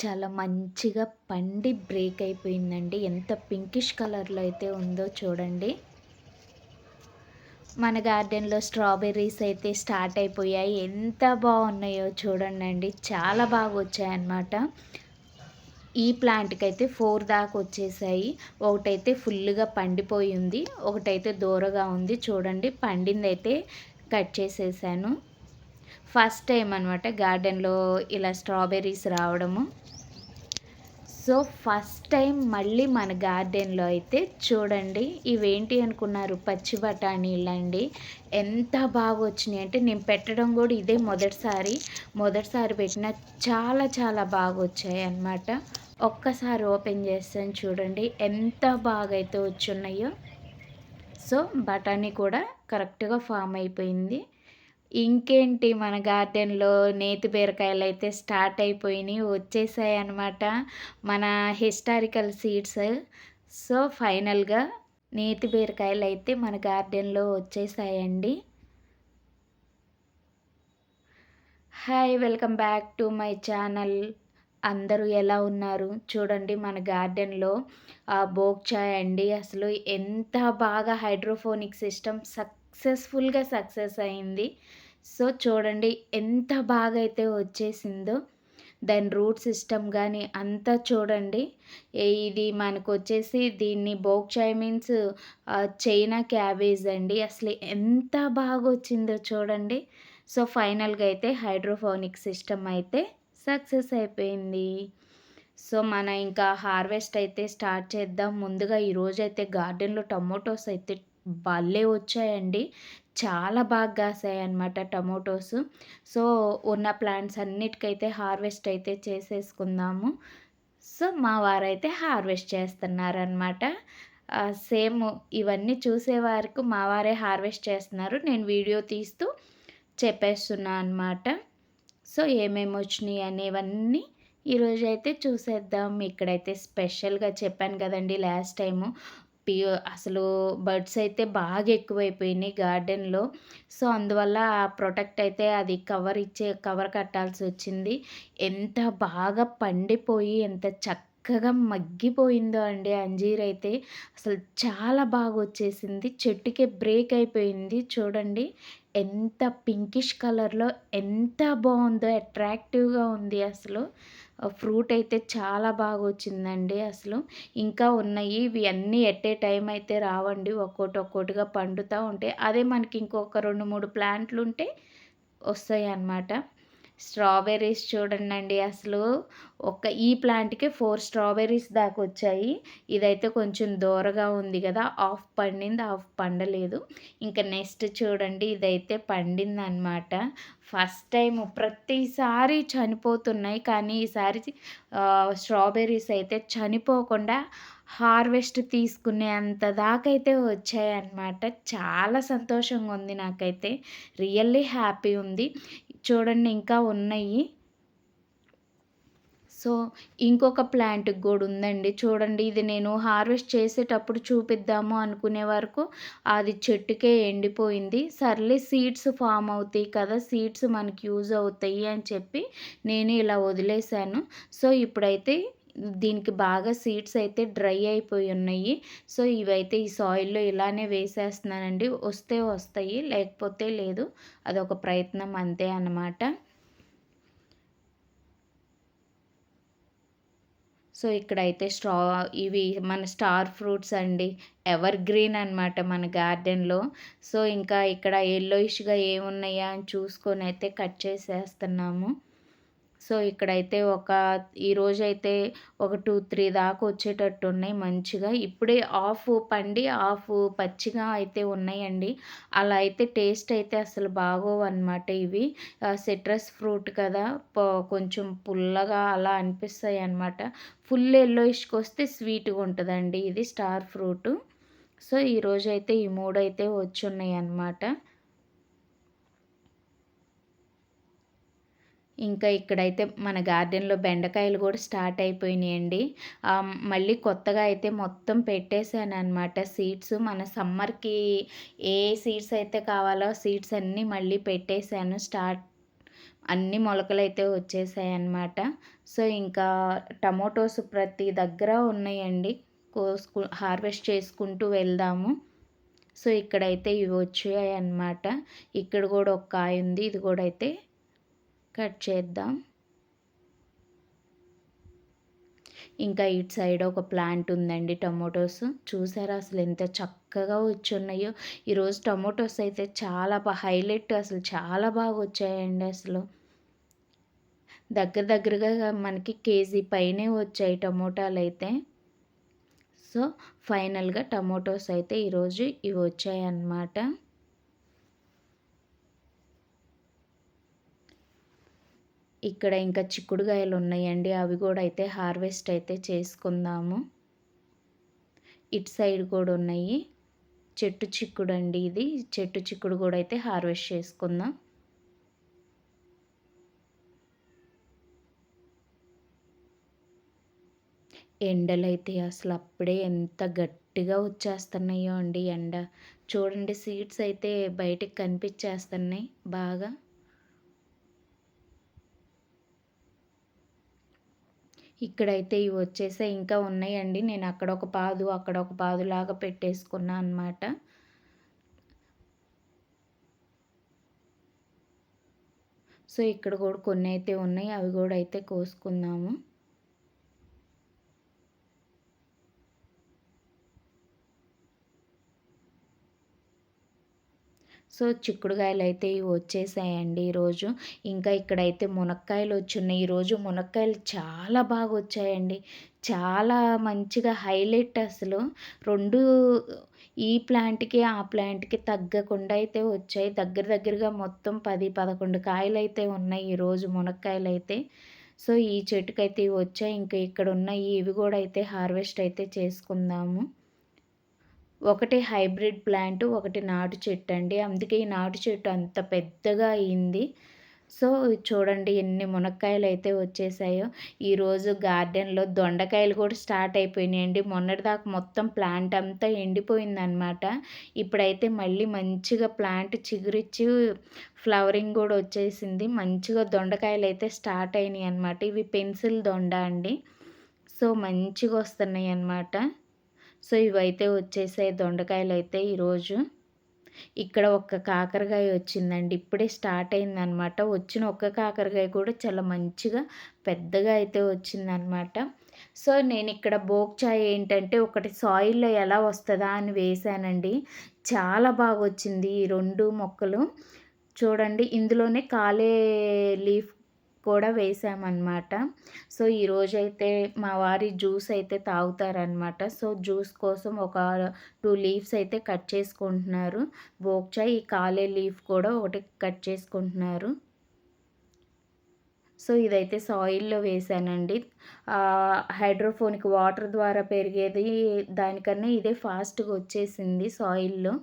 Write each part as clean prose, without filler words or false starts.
చాలా మంచిగా పండి బ్రేక్ అయిపోయిందండి. ఎంత పింకిష్ కలర్‌లో అయితే ఉందో చూడండి. మన గార్డెన్‌లో స్ట్రాబెర్రీస్ అయితే స్టార్ట్ అయిపోయాయి. ఎంత బాగున్నాయో చూడండండి. చాలా బాగా వచ్చాయన్నమాట. ఈ ప్లాంట్‌కైతే 4 దాకా వచ్చేసాయి. ఒకటైతే ఫుల్‌గా పండిపోయి ఉంది. ఒకటైతే దూరగా ఉంది. చూడండి పండిందైతే కట్ చేసేసాను. ఫస్ట్ టైం అనమాట గార్డెన్‌లో ఇలా స్ట్రాబెర్రీస్ రావడము. సో, ఫస్ట్ టైం మళ్ళీ మన గార్డెన్‌లో అయితే చూడండి, ఇవేంటి అనుకున్నారు? పచ్చి బఠానీలండి. ఎంత బాగొచ్చినాయి అంటే, నేను పెట్టడం గూడా ఇదే మొదటిసారి. మొదటిసారి పెట్టినా చాలా చాలా బాగొచ్చాయన్నమాట. ఒక్కసారి ఓపెన్ చేస్తాను చూడండి, ఎంత బాగైతే వచ్చున్నాయో. సో, బఠానీ కూడా కరెక్ట్‌గా ఫామ్ అయిపోయింది. ఇంకేంటి మన గార్డెన్‌లో నేతి బీరకాయలైతే స్టార్ట్ అయిపోయినియి. వచ్చేసాయన్నమాట. మన హిస్టారికల్ సీడ్స్. సో, ఫైనల్‌గా నేతి బీరకాయలైతే మన గార్డెన్‌లో వచ్చేసాయండి. Hi! Welcome back to my channel. అందరూ ఎలా ఉన్నారు? చూడండి మన గార్డెన్‌లో బోక్‌చాయ్ అండి. అసలు ఎంత బాగా హైడ్రోపోనిక్ సిస్టమ్ సక్సెస్ అయింది. సో, చూడండి ఎంత బాగా అయితే వచ్చేసిందో. దాని రూట్ సిస్టమ్ గానీ అంతా చూడండి. ఇది మనకొచ్చేసి దీన్ని బోక్‌చాయ్ మీన్స్ చైనా క్యాబేజ్ అండి. అసలు ఎంత బాగొచ్చిందో చూడండి. సో, ఫైనల్‌గా అయితే హైడ్రోపోనిక్ సిస్టమ్ అయితే సక్సెస్ అయిపోయింది. సో, మన ఇంకా హార్వెస్ట్ అయితే స్టార్ట్ చేద్దాం. ముందుగా ఈరోజైతే గార్డెన్‌లో టమోటోస్ అయితే భలే వచ్చాయండి. చాలా బాగా కాసాయన్నమాట టమోటోస్. సో, ఉన్న ప్లాంట్స్ అన్నిటికైతే హార్వెస్ట్ అయితే చేసేసుకుందాము. సో, మా వారైతే హార్వెస్ట్ చేస్తున్నారనమాట. సేమ్ ఇవన్నీ చూసే వరకు మా వారే హార్వెస్ట్ చేస్తున్నారు. నేను వీడియో తీస్తూ చెప్పేస్తున్నా అనమాట. సో, ఏమేమొచ్చినియి అనేవన్నీ ఈరోజైతే చూసేద్దాం. ఇక్కడైతే స్పెషల్‌గా చెప్పాను గదండీ లాస్ట్ టైము. పి అసలు బర్డ్స్ అయితే బాగా ఎక్కువైపోయినాయి గార్డెన్‌లో. సో, అందువల్ల ఆ ప్రొటెక్ట్ అయితే అది కవర్ కట్టాల్సొచ్చింది. ఎంత బాగా పండిపోయి ఎంత చక్కగా మగ్గిపోయిందో అండి అంజీరైతే. అసలు చాలా బాగొచ్చేసింది. చెట్టుకే బ్రేక్ అయిపోయింది చూడండి. ఎంత పింకిష్ కలర్‌లో ఎంత బావుందో అట్రాక్టివ్‌గా ఉంది అసలు. ఫ్రూట్ అయితే చాలా బాగొచ్చిందండి అసలు. ఇంకా ఉన్నాయి. ఇవి అన్నీ ఎట్ ఏ టైమ్ అయితే రావండి. ఒక్కోటిగా పండుతా ఉంటాయి. అదే మనకి ఇంకొక 2, 3 ప్లాంట్లుంటే వస్తాయన్నమాట. స్ట్రాబెర్రీస్ చూడండండి అసలు ఈ ప్లాంట్‌కే 4 స్ట్రాబెర్రీస్ దాకొచ్చాయి. ఇదైతే కొంచెం దూరగా ఉంది గదా! హాఫ్ పండింది, హాఫ్ పండలేదు. ఇంకా నెక్స్ట్ చూడండి ఇదైతే పండిందనమాట. ఫస్ట్ టైము ప్రతిసారి చనిపోతున్నాయి. కానీ ఈసారి స్ట్రాబెర్రీస్ అయితే చనిపోకుండా హార్వెస్ట్ తీసుకునేంత దాకైతే వచ్చాయన్నమాట. చాలా సంతోషంగా ఉంది నాకైతే. రియల్లీ హ్యాపీ ఉంది. చూడండి ఇంకా ఉన్నాయి. సో, ఇంకొక ప్లాంట్‌కి గూడా ఉందండి. చూడండి ఇది నేను హార్వెస్ట్ చేసేటప్పుడు చూపిద్దాము అనుకునే వరకు అది చెట్టుకే ఎండిపోయింది. సర్లే సీడ్స్ ఫార్మ్ అవుతాయి కదా! సీడ్స్ మనకి యూజ్ అవుతాయి అని చెప్పి నేను ఇలా వదిలేసాను. సో, ఇప్పుడైతే దీనికి బాగా సీడ్స్ అయితే డ్రై అయిపోయి ఉన్నాయి. సో, ఇవైతే ఈ సాయిల్‌లో ఇలానే వేసేస్తున్నానండి. వస్తే వస్తాయి, లేకపోతే లేదు. అదొక ప్రయత్నం అంతే అన్నమాట. సో, ఇక్కడైతే ఇవి మన స్టార్ ఫ్రూట్స్ అండి. ఎవర్ గ్రీన్ అనమాట మన గార్డెన్‌లో. సో, ఇంకా ఇక్కడ యెల్లోయిష్‌గా ఏమున్నాయా అని చూసుకొనైతే కట్ చేసేస్తున్నాము. సో, ఇక్కడైతే ఈరోజైతే ఒక 2, 3 దాకా వచ్చేటట్టున్నాయి మంచిగా. ఇప్పుడే హాఫ్ పండి, హాఫ్ పచ్చిగా అయితే ఉన్నాయండి. అలా అయితే టేస్ట్ అయితే అసలు బాగోవన్నమాట ఇవి. సిట్రస్ ఫ్రూట్ కదా! కొంచెం పుల్లగా అలా అనిపిస్తాయన్నమాట. ఫుల్ యెల్లోయిష్‌కొస్తే స్వీట్‌గా ఉంటదండి ఇది స్టార్ ఫ్రూటు. సో, ఈరోజైతే ఈ 3 అయితే వచ్చున్నాయన్నమాట. ఇంకా ఇక్కడైతే మన గార్డెన్‌లో బెండకాయలు గూడా స్టార్ట్ అయిపోయినాయండి. మళ్ళీ కొత్తగా అయితే మొత్తం పెట్టేసాననమాట సీడ్స్. మన సమ్మర్‌కి ఏ సీడ్స్ అయితే కావాలో సీడ్స్ అన్నీ మళ్ళీ పెట్టేసాను. అన్ని మొలకలైతే వచ్చేసాయన్నమాట. సో, ఇంకా టమోటోస్ ప్రతి దగ్గర ఉన్నాయండి. హార్వెస్ట్ చేసుకుంటూ వెళ్దాము. సో, ఇక్కడైతే ఇవి వచ్చాయన్నమాట. ఇక్కడ గూడా ఒక కాయ ఉంది. ఇది గూడా అయితే కట్ చేద్దాం. ఇంకా ఇటు సైడ్ ఒక ప్లాంట్ ఉందండి టమోటోస్. చూసారా అసలు ఎంత చక్కగా వచ్చున్నాయో. ఈరోజు టమోటోస్ అయితే చాలా హైలైట్, అసలు చాలా బాగా వచ్చాయండి అసలు. దగ్గరగా మనకి కేజీ పైనే వచ్చాయి టమోటాలైతే. సో, ఫైనల్‌గా టమోటోస్ అయితే ఈరోజు ఇవి వచ్చాయన్నమాట. ఇక్కడ ఇంకా చిక్కుడుగాయలు ఉన్నాయండి. అవి కూడా అయితే హార్వెస్ట్ అయితే చేసుకుందాము. ఇటు సైడ్ కూడా ఉన్నాయి. చెట్టు చిక్కుడండి ఇది. చెట్టు చిక్కుడు కూడా అయితే హార్వెస్ట్ చేసుకుందాం. ఎండలైతే అసలు అప్పుడే ఎంత గట్టిగా వచ్చేస్తున్నాయో అండి ఎండ. చూడండి సీడ్స్ అయితే బయటికి కనిపించేస్తున్నాయి బాగా. ఇక్కడైతే ఇవి వచ్చేసాయి. ఇంకా ఉన్నాయండి. నేను అక్కడ ఒక పాదు, అక్కడ ఒక పాదులాగా పెట్టేసుకున్నా అనమాట. సో, ఇక్కడ కూడా కొన్ని అయితే ఉన్నాయి. అవి కూడా అయితే కోసుకుందాము. సో, చిక్కుడుగాయలైతే ఇవి వచ్చేసాయండి ఈరోజు. ఇంకా ఇక్కడైతే మునక్కాయలు వచ్చున్నాయి. ఈరోజు మునక్కాయలు చాలా బాగా వచ్చాయండి. చాలా మంచిగా హైలైట్ అసలు. 2 ఈ ప్లాంట్‌కి, ఆ ప్లాంట్‌కి తగ్గకుండా అయితే వచ్చాయి. దగ్గరగా మొత్తం 10, 11 కాయలైతే ఉన్నాయి ఈరోజు మునక్కాయలైతే. సో, ఈ చెట్టుకైతే ఇవి వచ్చాయి. ఇంకా ఇక్కడున్నాయి. ఇవి కూడా అయితే హార్వెస్ట్ అయితే చేసుకుందాము. ఒకటి హైబ్రిడ్ ప్లాంట్, ఒకటి నాటు చెట్టండి. అందుకే ఈ నాటు చెట్టు అంత పెద్దగా అయింది. సో, చూడండి ఎన్ని మునక్కాయలైతే వచ్చేసాయో. ఈరోజు గార్డెన్‌లో దొండకాయలు కూడా స్టార్ట్ అయిపోయినాయండి. మొన్నటిదాకా మొత్తం ప్లాంట్ అంతా ఎండిపోయిందనమాట. ఇప్పుడైతే మళ్ళీ మంచిగా ప్లాంట్ చిగురిచ్చి ఫ్లవరింగ్ కూడా వచ్చేసింది. మంచిగా దొండకాయలైతే స్టార్ట్ అయినాయన్నమాట. ఇవి పెన్సిల్ దొండ అండి. సో, మంచిగా వస్తున్నాయన్నమాట. సో, ఇవైతే వచ్చేసాయి దొండకాయలైతే ఈరోజు. ఇక్కడ ఒక్క కాకరకాయ వచ్చిందండి. ఇప్పుడే స్టార్ట్ అయిందనమాట. వచ్చిన ఒక్క కాకరకాయ కూడా చాలా మంచిగా పెద్దగా అయితే వచ్చిందనమాట. సో, నేనిక్కడ బోక్చాయ్ ఏంటంటే ఒకటి సాయిల్‌లో ఎలా వస్తదా అని వేశానండి. చాలా బాగొచ్చింది ఈ 2 మొక్కలు. చూడండి ఇందులోనే కాలే లీఫ్ కూడా వేసామనమాట. సో, ఈరోజైతే మా వారి జ్యూస్ అయితే తాగుతారనమాట. సో, జ్యూస్ కోసం ఒక 2 లీవ్స్ అయితే కట్ చేసుకుంటున్నారు. బోక్చాయ్, ఈ కాలే లీఫ్ కూడా ఒకటి కట్ చేసుకుంటున్నారు. సో, ఇదైతే సాయిల్‌లో వేశానండి. హైడ్రోపోనిక్ వాటర్ ద్వారా పెరిగేది దానికన్నా ఇదే ఫాస్ట్‌గా వచ్చేసింది సాయిల్‌లో.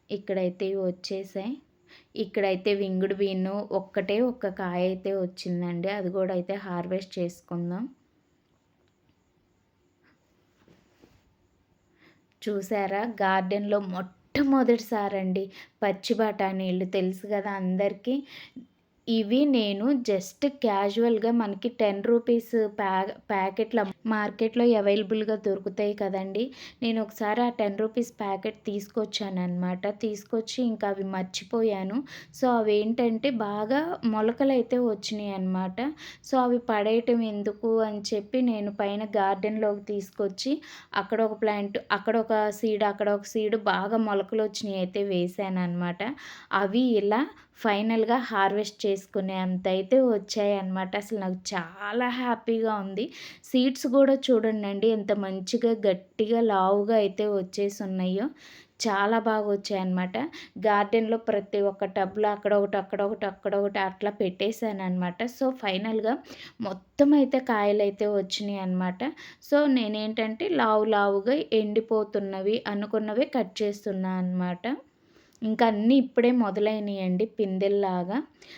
ఇక్కడైతే ఇవి వచ్చేసాయి. ఇక్కడైతే వింగుడు బీను ఒక్కటే ఒక్క కాయ అయితే వచ్చిందండి. అది కూడా అయితే హార్వెస్ట్ చేసుకుందాం. చూసారా గార్డెన్‌లో మొట్టమొదటిసారండి పచ్చి బఠానీలు తెలుసు కదా అందరికీ. ఇవి నేను జస్ట్ క్యాజువల్‌గా మనకి 10 రూపీస్ ప్యాకెట్‌ల మార్కెట్‌లో అవైలబుల్‌గా దొరుకుతాయి కదండీ! నేను ఒకసారి ఆ 10 రూపీస్ ప్యాకెట్ తీసుకొచ్చాననమాట. తీసుకొచ్చి ఇంకా అవి మర్చిపోయాను. సో, అవేంటంటే బాగా మొలకలైతే వచ్చినాయన్నమాట. సో, అవి పడేయటం ఎందుకు అని చెప్పి నేను పైన గార్డెన్‌లోకి తీసుకొచ్చి అక్కడ ఒక ప్లాంట్, అక్కడ ఒక సీడ్, అక్కడ ఒక సీడ్ బాగా మొలకలొచ్చినయి అయితే వేశాననమాట. అవి ఇలా ఫైనల్‌గా హార్వెస్ట్ చేసుకునే అంతైతే వచ్చాయన్నమాట. అసలు నాకు చాలా హ్యాపీగా ఉంది. సీడ్స్ గూడా చూడండండి ఎంత మంచిగా గట్టిగా లావుగా అయితే వచ్చేసున్నాయో. చాలా బాగా వచ్చాయన్నమాట. గార్డెన్‌లో ప్రతి ఒక్క టబ్‌లో అక్కడొకటి, అక్కడొకటి, అక్కడొకటి అట్లా పెట్టేసాననమాట. సో, ఫైనల్‌గా మొత్తం అయితే కాయలైతే వచ్చినియనమాట. సో, నేనేంటంటే లావుగా ఎండిపోతున్నవి అనుకున్నవే కట్ చేస్తున్నా అనమాట. ఇంకా అన్నీ ఇప్పుడే మొదలైనయండి పిందెల్లాగా.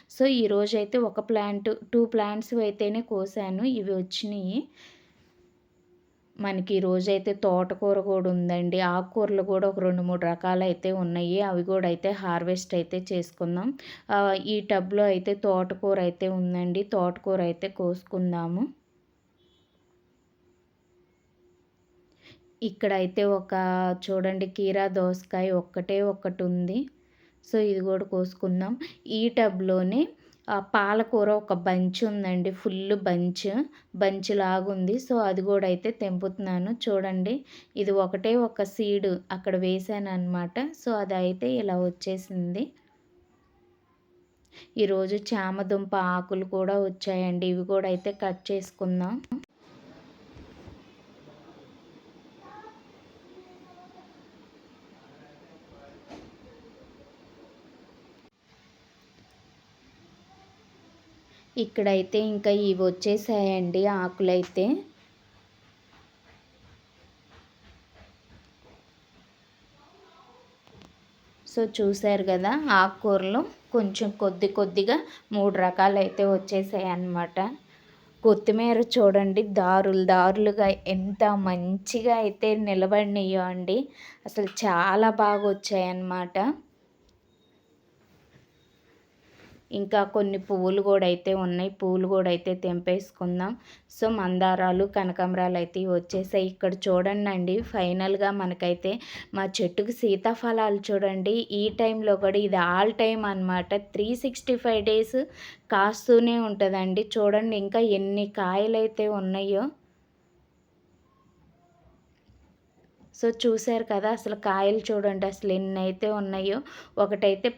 సో, ఈరోజైతే ఒక ప్లాంట్, 2 ప్లాంట్స్ అయితేనే కోసాను. ఇవి వచ్చినియి. మనకి ఈరోజైతే తోటకూర కూడా ఉందండి. ఆకుకూరలు కూడా ఒక 2, 3 రకాలైతే ఉన్నాయి. అవి కూడా అయితే హార్వెస్ట్ అయితే చేసుకుందాం. ఈ టబ్‌లో అయితే తోటకూర అయితే ఉందండి. తోటకూర అయితే కోసుకుందాము. ఇక్కడైతే చూడండి కీరా దోసకాయ ఒక్కటే ఒక్కటుంది. సో, ఇది కూడా కోసుకుందాం. ఈ టబ్‌లోనే పాలకూర ఒక బంచ్ ఉందండి. ఫుల్ బంచ్ లాగుంది. సో, అది కూడా అయితే తెంపుతున్నాను. చూడండి ఇది ఒకటే ఒక సీడ్ అక్కడ వేశాననమాట. సో, అదైతే ఇలా వచ్చేసింది. ఈరోజు చామదుంప ఆకులు కూడా వచ్చాయండి. ఇవి కూడా అయితే కట్ చేసుకుందాం. ఇక్కడైతే ఇంకా ఇవి వచ్చేసాయండి ఆకులైతే. సో, చూసారు కదా ఆకుకూరలు కొంచెం కొద్దిగా 3 రకాలైతే వచ్చేసాయన్నమాట. కొత్తిమీర చూడండి దారులుగా ఎంత మంచిగా అయితే నిలబడినాయో అండి. అసలు చాలా బాగా వచ్చాయన్నమాట. ఇంకా కొన్ని పువ్వులు కూడా అయితే ఉన్నాయి. పువ్వులు కూడా అయితే తెంపేసుకుందాం. సో, మందారాలు, కనకాంబరాలు అయితే వచ్చేసాయి. ఇక్కడ చూడండండి ఫైనల్‌గా మనకైతే మా చెట్టుకి సీతాఫలాలు చూడండి. ఈ టైంలో కూడా ఇది ఆల్ టైమ్ అనమాట. 365 డేస్ కాస్తూనే ఉంటదండి. చూడండి ఇంకా ఎన్ని కాయలైతే ఉన్నాయో. సో, చూసారు కదా అసలు కాయలు చూడండి అసలు ఎన్నైతే ఉన్నాయో. ఒకటైతే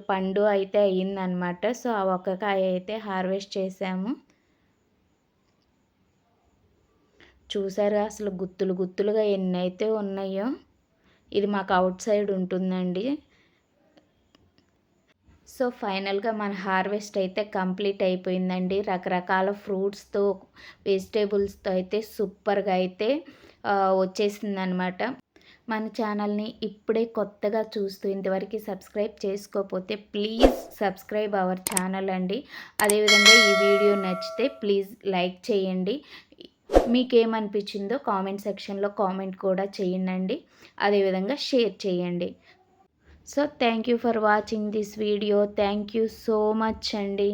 పండు అయితే అయ్యిందనమాట. సో, ఆ ఒక్క కాయ అయితే హార్వెస్ట్ చేసాము. చూసారా అసలు గుత్తులుగా ఎన్నైతే ఉన్నాయో. ఇది మాకు అవుట్ సైడ్ ఉంటుందండి. సో, ఫైనల్‌గా మన హార్వెస్ట్ అయితే కంప్లీట్ అయిపోయిందండి. రకరకాల ఫ్రూట్స్‌తో, వెజిటేబుల్స్‌తో అయితే సూపర్‌గా అయితే వచ్చేసిందనమాట. మన ఛానల్ని ఇప్పుడే కొత్తగా చూస్తూ ఇంతవరకు సబ్స్క్రైబ్ చేసుకోకపోతే ప్లీజ్ సబ్స్క్రైబ్ అవర్ ఛానల్ అండి. అదేవిధంగా ఈ వీడియో నచ్చితే ప్లీజ్ లైక్ చేయండి. మీకేమనిపించిందో కామెంట్ సెక్షన్లో కామెంట్ కూడా చేయండి. అదేవిధంగా షేర్ చేయండి. So thank you for watching this video. Thank you so much అండి.